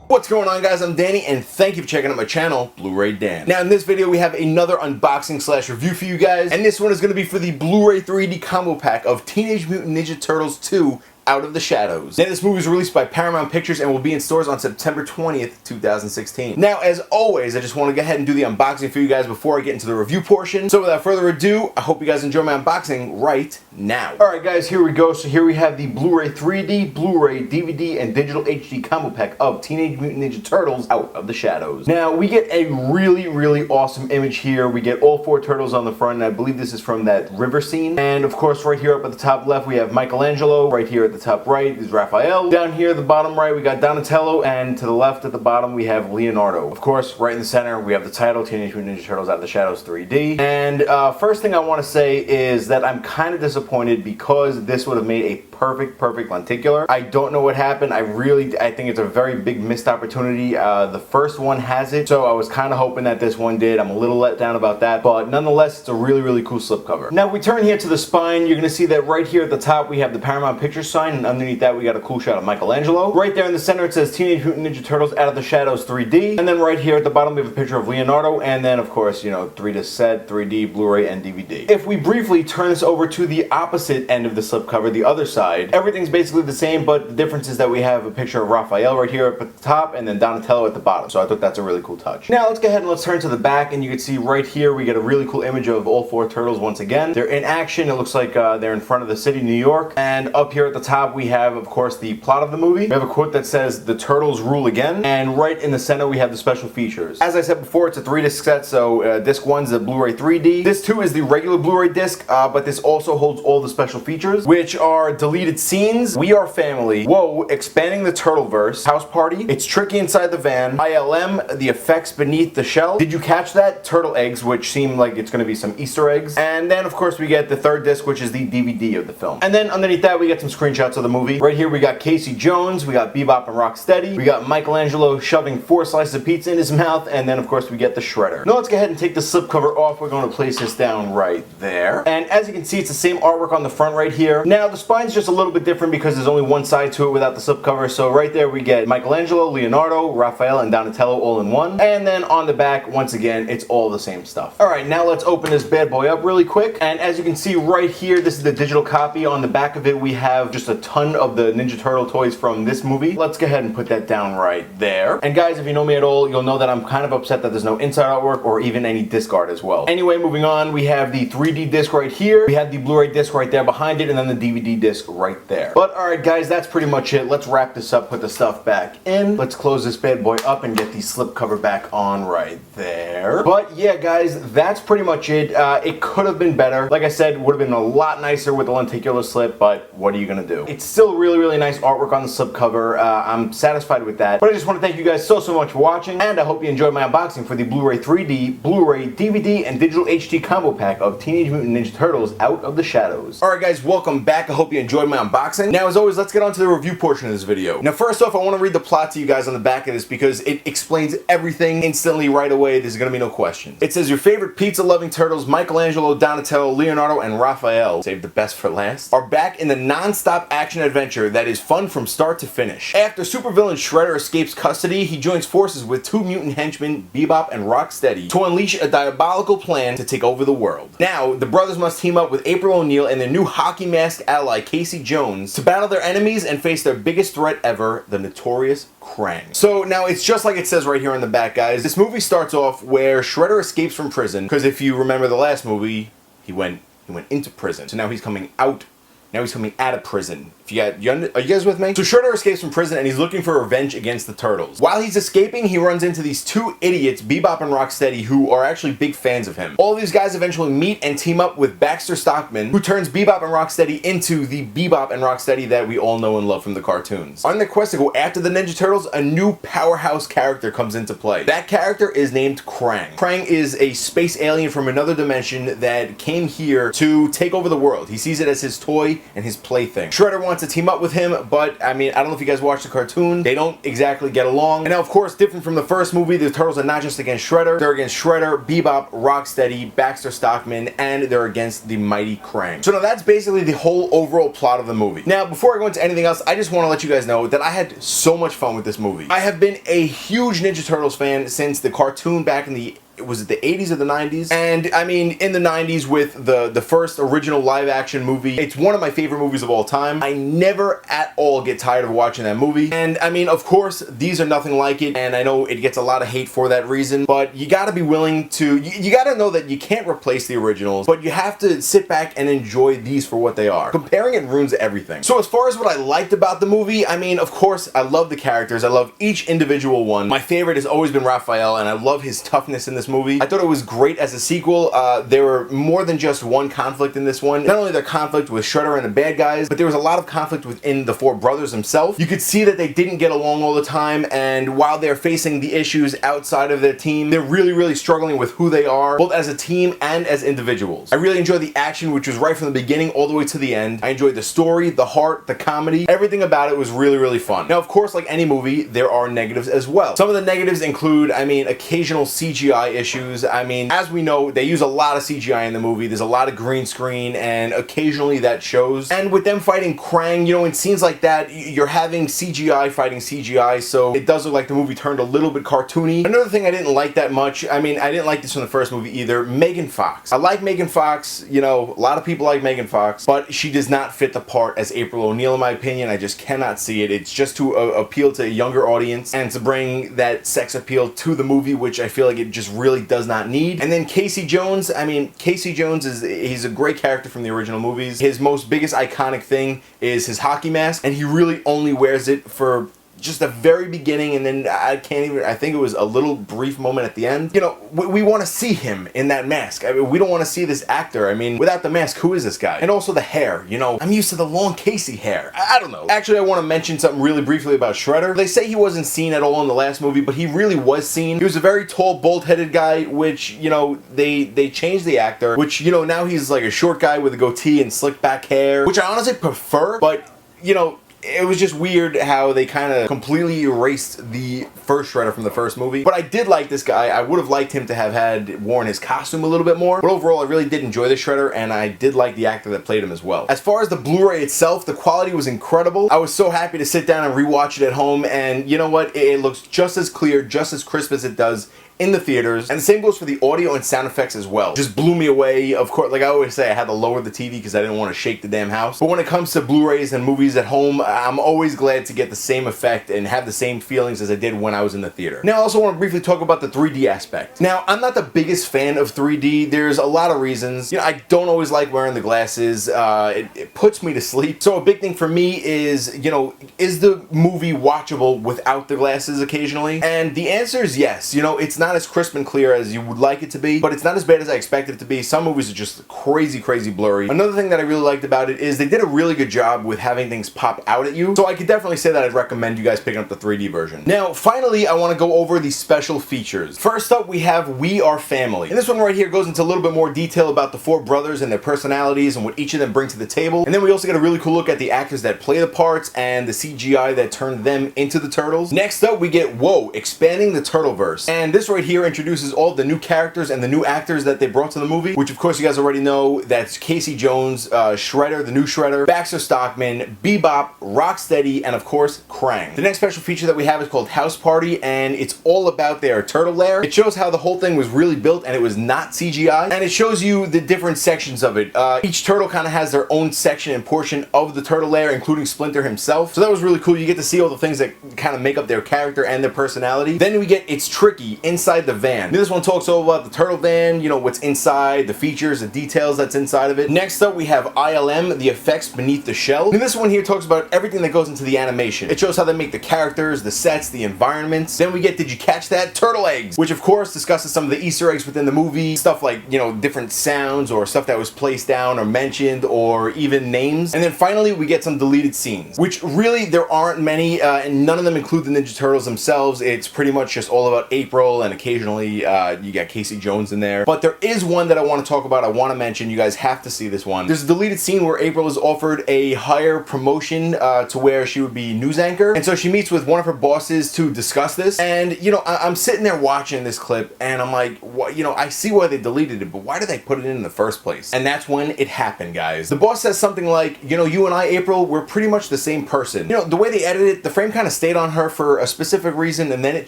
What's going on, guys? I'm Danny, and thank you for checking out my channel, Blu-ray Dan. Now, in this video, we have another unboxing slash review for you guys, and this one is going to be for the Blu-ray 3D combo pack of Teenage Mutant Ninja Turtles 2 Out of the Shadows. Now, this movie was released by Paramount Pictures and will be in stores on September 20th, 2016. Now, as always, I just want to go ahead and do the unboxing for you guys before I get into the review portion. So without further ado, I hope you guys enjoy my unboxing right now. Alright guys, here we go. So here we have the Blu-ray 3D, Blu-ray, DVD, and digital HD combo pack of Teenage Mutant Ninja Turtles Out of the Shadows. Now, we get a really awesome image here. We get all four turtles on the front, and I believe this is from that river scene. And of course, right here up at the top left, we have Michelangelo. Right here at the top right is Raphael. Down here at the bottom right, we got Donatello, and to the left at the bottom, we have Leonardo. Of course, right in the center, we have the title, Teenage Mutant Ninja Turtles Out of the Shadows 3D. And first thing I want to say is that I'm kind of disappointed because this would have made a perfect lenticular. I don't know what happened. I think it's a very big missed opportunity. The first one has it, so I was kind of hoping that this one did. I'm a little let down about that, but nonetheless, it's a really cool slipcover. Now, we turn here to the spine. You're going to see that right here at the top, we have the Paramount Pictures sign, and underneath that, we got a cool shot of Michelangelo. Right there in the center, it says Teenage Mutant Ninja Turtles Out of the Shadows 3D, and then right here at the bottom, we have a picture of Leonardo, and then, of course, you know, 3-disc set, 3D, Blu-ray, and DVD. If we briefly turn this over to the opposite end of the slipcover, the other side, everything's basically the same, but the difference is that we have a picture of Raphael right here up at the top, and then Donatello at the bottom. So I thought that's a really cool touch. Now let's go ahead and let's turn to the back, and you can see right here we get a really cool image of all four turtles once again. They're in action. It looks like they're in front of the city, New York. And up here at the top we have, of course, the plot of the movie. We have a quote that says, "The turtles rule again." And right in the center we have the special features. As I said before, it's a 3-disc set, so disc 1's the Blu-ray 3D. Disc 2 is the regular Blu-ray disc, but this also holds all the special features, which are deleted scenes, We Are Family, Whoa, Expanding the Turtleverse, House Party, It's Tricky Inside the Van, ILM, The Effects Beneath the Shell, Did You Catch That? Turtle Eggs, which seem like it's going to be some Easter eggs. And then, of course, we get the third disc, which is the DVD of the film. And then underneath that, we get some screenshots of the movie. Right here, we got Casey Jones, we got Bebop and Rocksteady, we got Michelangelo shoving 4 slices of pizza in his mouth, and then, of course, we get the Shredder. Now, let's go ahead and take the slipcover off. We're going to place this down right there. And as you can see, it's the same artwork on the front right here. Now, the spine's just a little bit different because there's only one side to it without the slipcover. So right there, we get Michelangelo, Leonardo, Raphael, and Donatello all in one. And then on the back, once again, it's all the same stuff. All right, now let's open this bad boy up really quick. And as you can see right here, this is the digital copy. On the back of it, we have just a ton of the Ninja Turtle toys from this movie. Let's go ahead and put that down right there. And guys, if you know me at all, you'll know that I'm kind of upset that there's no inside artwork or even any disc art as well. Anyway, moving on, we have the 3D disc right here. We have the Blu-ray disc right there behind it, and then the DVD disc right there. But all right, guys, that's pretty much it. Let's wrap this up, put the stuff back in. Let's close this bad boy up and get the slipcover back on right there. But yeah, guys, that's pretty much it. It could have been better. Like I said, it would have been a lot nicer with the lenticular slip, but what are you gonna do? It's still really nice artwork on the slipcover. I'm satisfied with that. But I just want to thank you guys so much for watching, and I hope you enjoyed my unboxing for the Blu-ray 3D, Blu-ray, DVD, and digital HD combo pack of Teenage Mutant Ninja Turtles Out of the Shadows. Alright guys, welcome back. I hope you enjoyed my unboxing. Now, as always, let's get on to the review portion of this video. Now, first off, I want to read the plot to you guys on the back of this because it explains everything instantly right away. There's going to be no questions. It says, your favorite pizza-loving turtles, Michelangelo, Donatello, Leonardo, and Raphael, save the best for last, are back in the non-stop action adventure that is fun from start to finish. After supervillain Shredder escapes custody, he joins forces with 2 mutant henchmen, Bebop and Rocksteady, to unleash a diabolical plan to take over the world. Now, the brothers must team up with April O'Neil and their new hockey mask ally, Casey Jones, to battle their enemies and face their biggest threat ever, the notorious Krang. So now it's just like it says right here on the back, guys. This movie starts off where Shredder escapes from prison, because if you remember the last movie, he went into prison. So now he's coming out. Now he's coming out of prison. Are you guys with me? So Shredder escapes from prison and he's looking for revenge against the Turtles. While he's escaping, he runs into these 2 idiots, Bebop and Rocksteady, who are actually big fans of him. All these guys eventually meet and team up with Baxter Stockman, who turns Bebop and Rocksteady into the Bebop and Rocksteady that we all know and love from the cartoons. On their quest to go after the Ninja Turtles, a new powerhouse character comes into play. That character is named Krang. Krang is a space alien from another dimension that came here to take over the world. He sees it as his toy and his plaything. Shredder wants wants to team up with him, but I mean, I don't know if you guys watched the cartoon. They don't exactly get along. And now, of course, different from the first movie, the Turtles are not just against Shredder. They're against Shredder, Bebop, Rocksteady, Baxter Stockman, and they're against the mighty Krang. So now that's basically the whole overall plot of the movie. Now, before I go into anything else, I just want to let you guys know that I had so much fun with this movie. I have been a huge Ninja Turtles fan since the cartoon back in the was it the 80s or the 90s? And I mean, in the 90s with the first original live action movie, it's one of my favorite movies of all time. I never at all get tired of watching that movie. And I mean, of course, these are nothing like it, and I know it gets a lot of hate for that reason, but you gotta be willing to, you gotta know that you can't replace the originals, but you have to sit back and enjoy these for what they are. Comparing it ruins everything. So as far as what I liked about the movie, I mean, of course, I love the characters. I love each individual one. My favorite has always been Raphael, and I love his toughness in this movie. I thought it was great as a sequel. There were more than just one conflict in this one. Not only their conflict with Shredder and the bad guys, but there was a lot of conflict within the four brothers themselves. You could see that they didn't get along all the time, and while they're facing the issues outside of their team, they're really struggling with who they are, both as a team and as individuals. I really enjoyed the action, which was right from the beginning all the way to the end. I enjoyed the story, the heart, the comedy. Everything about it was really fun. Now, of course, like any movie, there are negatives as well. Some of the negatives include, I mean, occasional CGI issues. I mean, as we know, they use a lot of CGI in the movie. There's a lot of green screen, and occasionally that shows. And with them fighting Krang, you know, in scenes like that, you're having CGI fighting CGI, so it does look like the movie turned a little bit cartoony. Another thing I didn't like that much, I mean, I didn't like this from the first movie either, Megan Fox. I like Megan Fox, you know, a lot of people like Megan Fox, but she does not fit the part as April O'Neil in my opinion. I just cannot see it. It's just to appeal to a younger audience and to bring that sex appeal to the movie, which I feel like it just really does not need. And then Casey Jones, I mean, Casey Jones he's a great character from the original movies. His most biggest iconic thing is his hockey mask, and he really only wears it for just the very beginning, and then I think it was a little brief moment at the end. You know, we want to see him in that mask. I mean, we don't want to see this actor. I mean, without the mask, who is this guy? And also the hair, you know, I'm used to the long Casey hair. I don't know. Actually, I want to mention something really briefly about Shredder. They say he wasn't seen at all in the last movie, but he really was seen. He was a very tall, bald-headed guy, which, you know, they changed the actor, which, you know, now he's like a short guy with a goatee and slick back hair, which I honestly prefer, but, you know, it was just weird how they kind of completely erased the first Shredder from the first movie. But I did like this guy. I would have liked him to have had worn his costume a little bit more. But overall, I really did enjoy the Shredder, and I did like the actor that played him as well. As far as the Blu-ray itself, the quality was incredible. I was so happy to sit down and rewatch it at home, and you know what? It looks just as clear, just as crisp as it does in the theaters, and the same goes for the audio and sound effects as well. Just blew me away. Of course, like I always say, I had to lower the TV because I didn't want to shake the damn house. But when it comes to Blu-rays and movies at home, I'm always glad to get the same effect and have the same feelings as I did when I was in the theater. Now, I also want to briefly talk about the 3D aspect. Now, I'm not the biggest fan of 3D. There's a lot of reasons. You know, I don't always like wearing the glasses. It puts me to sleep. So a big thing for me is, you know, is the movie watchable without the glasses occasionally? And the answer is yes. You know, it's not as crisp and clear as you would like it to be, but it's not as bad as I expected it to be. Some movies are just crazy blurry. Another thing that I really liked about it is they did a really good job with having things pop out at you, so I could definitely say that I'd recommend you guys picking up the 3D version. Now, finally, I want to go over the special features. First up, we have We Are Family. And this one right here goes into a little bit more detail about the four brothers and their personalities and what each of them bring to the table. And then we also get a really cool look at the actors that play the parts and the CGI that turned them into the Turtles. Next up, we get Whoa, expanding the Turtleverse. And this right here introduces all the new characters and the new actors that they brought to the movie, which of course you guys already know. That's Casey Jones, Shredder, the new Shredder, Baxter Stockman, Bebop, Rocksteady, and of course Krang. The next special feature that we have is called House Party, and it's all about their turtle lair. It shows how the whole thing was really built and it was not CGI, and it shows you the different sections of it. Each turtle kind of has their own section and portion of the turtle lair, including Splinter himself. So that was really cool. You get to see all the things that kind of make up their character and their personality. Then we get It's Tricky, Inside the Van. This one talks all about the turtle van, you know, what's inside, the features, the details that's inside of it. Next up, we have ILM, the effects beneath the shell. And this one here talks about everything that goes into the animation. It shows how they make the characters, the sets, the environments. Then we get Did You Catch That? Turtle Eggs, which of course discusses some of the Easter eggs within the movie. Stuff like, you know, different sounds or stuff that was placed down or mentioned or even names. And then finally, we get some deleted scenes, which really there aren't many, and none of them include the Ninja Turtles themselves. It's pretty much just all about April and then occasionally you got Casey Jones in there. But there is one that I want to talk about, I want to mention. You guys have to see this one. There's a deleted scene where April is offered a higher promotion to where she would be news anchor. And so she meets with one of her bosses to discuss this. And, you know, I'm sitting there watching this clip and I'm like, what, you know, I see why they deleted it, but why did they put it in the first place? And that's when it happened, guys. The boss says something like, you know, you and I, April, we're pretty much the same person. You know, the way they edited it, the frame kind of stayed on her for a specific reason and then it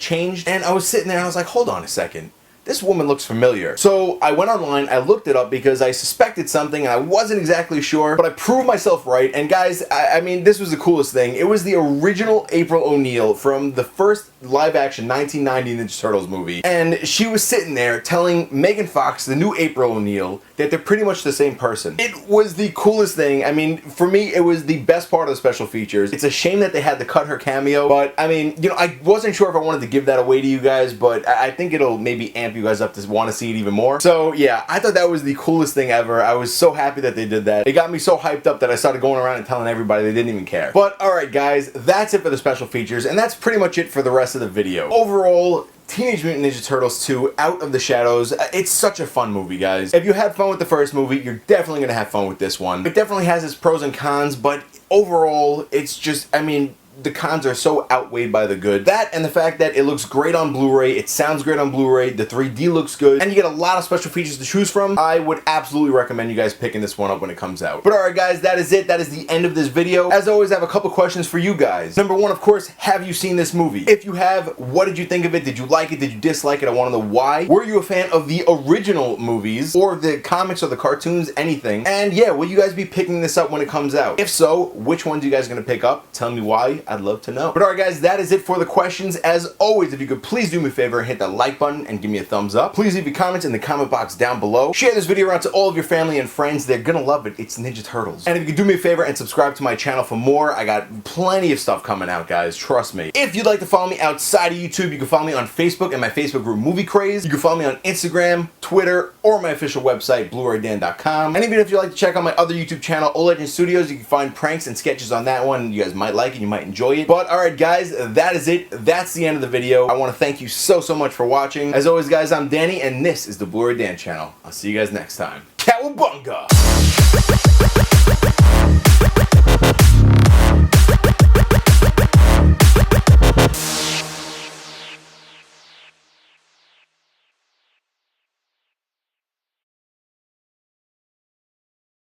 changed. And I was sitting there and I was like, hold on a second. This woman looks familiar. So I went online, I looked it up because I suspected something and I wasn't exactly sure, but I proved myself right. And guys, I mean, this was the coolest thing. It was the original April O'Neil from the first live action 1990 Ninja Turtles movie. And she was sitting there telling Megan Fox, the new April O'Neil, that they're pretty much the same person. It was the coolest thing. I mean, for me, it was the best part of the special features. It's a shame that they had to cut her cameo, but I mean, you know, I wasn't sure if I wanted to give that away to you guys, but I think it'll maybe amp you guys up to want to see it even more. So yeah, I thought that was the coolest thing ever. I was so happy that they did that. It got me so hyped up that I started going around and telling everybody they didn't even care. But alright guys, that's it for the special features, and that's pretty much it for the rest of the video. Overall, Teenage Mutant Ninja Turtles 2, Out of the Shadows, it's such a fun movie, guys. If you had fun with the first movie, you're definitely going to have fun with this one. It definitely has its pros and cons, but overall, it's just, I mean, the cons are so outweighed by the good. That and the fact that it looks great on Blu-ray, it sounds great on Blu-ray, the 3D looks good, and you get a lot of special features to choose from. I would absolutely recommend you guys picking this one up when it comes out. But alright guys, that is it. That is the end of this video. As always, I have a couple questions for you guys. Number one, of course, have you seen this movie? If you have, what did you think of it? Did you like it? Did you dislike it? I want to know why. Were you a fan of the original movies, or the comics, or the cartoons, anything? And yeah, will you guys be picking this up when it comes out? If so, which ones are you guys going to pick up? Tell me why. I'd love to know. But alright guys, that is it for the questions. As always, if you could please do me a favor and hit that like button and give me a thumbs up. Please leave your comments in the comment box down below. Share this video around to all of your family and friends. They're gonna love it. It's Ninja Turtles. And if you could do me a favor and subscribe to my channel for more, I got plenty of stuff coming out, guys. Trust me. If you'd like to follow me outside of YouTube, you can follow me on Facebook and my Facebook group Movie Craze. You can follow me on Instagram, Twitter, or my official website, BluRayDan.com. And even if you'd like to check out my other YouTube channel, Old Legend Studios, you can find pranks and sketches on that one. You guys might like it, you might enjoy it. But alright guys, that is it. That's the end of the video. I want to thank you so much for watching. As always guys, I'm Danny and this is the Bluray Dan channel. I'll see you guys next time. Cowabunga!